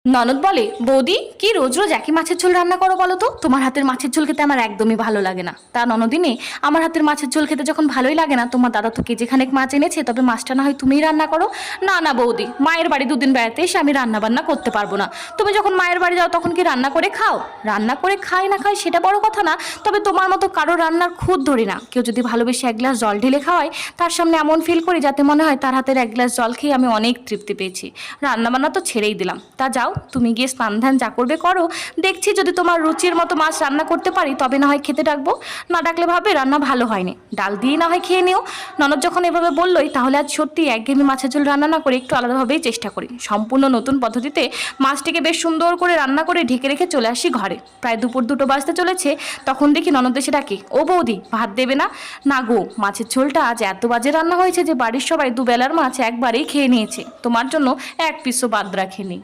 ননদ বলে, বৌদি কি রোজ রোজ একই মাছের ঝোল রান্না করো বলো তো? তোমার হাতের মাছের ঝোল খেতে আমার একদমই ভালো লাগে না। তা ননদিনী, আমার হাতের মাছের ঝোল খেতে যখন ভালোই লাগে না, তোমার দাদা তো কেজিখানেক মাছ এনেছে, তবে মাছটা না হয় তুমিই রান্না করো। না না বৌদি, মায়ের বাড়ি দুদিন বেড়াতে এসে আমি রান্না বান্না করতে পারবো না। তুমি যখন মায়ের বাড়ি যাও তখন কি রান্না করে খাও? রান্না করে খাই না খাই সেটা বড় কথা না, তবে তোমার মতো কারো রান্নার খুঁত ধরি না। কেউ যদি ভালোবেসে এক গ্লাস জল ঢেলে খাওয়ায়, তার সামনে এমন ফিল করি যাতে মনে হয় তার হাতের এক গ্লাস জল খেয়ে আমি অনেক তৃপ্তি পেয়েছি। রান্না বান্না তো ছেড়েই দিলাম। তা যাও, তুমি গিয়ে স্নান ধ্যান যা করবে করো। দেখছি যদি তোমার রুচির মতো মাছ রান্না করতে পারি তবে না হয় খেতে ডাকবো, না ডাকলে ভাবে রান্না ভালো হয়নি, ডাল দিয়ে না হয় খেয়ে নিও। ননদ যখন এভাবে বললোই, তাহলে আজ সত্যি একঘেয়েমি মাছের ঝোল রান্না না করে একটু আলাদাভাবেই চেষ্টা করি। সম্পূর্ণ নতুন পদ্ধতিতে মাছটিকে বেশ সুন্দর করে রান্না করে ঢেকে রেখে চলে আসি ঘরে। প্রায় দুপুর 2টো বাজতে চলেছে, তখন দেখি ননদ এসে ডাকে, ও বৌদি ভাত দেবে না? না গো, মাছের ঝোলটা আজ এত বাজে রান্না হয়েছে যে বাড়ির সবাই দুবেলার মাছ একবারেই খেয়ে নিয়েছে, তোমার জন্য এক পিসও বাদ রাখেনি।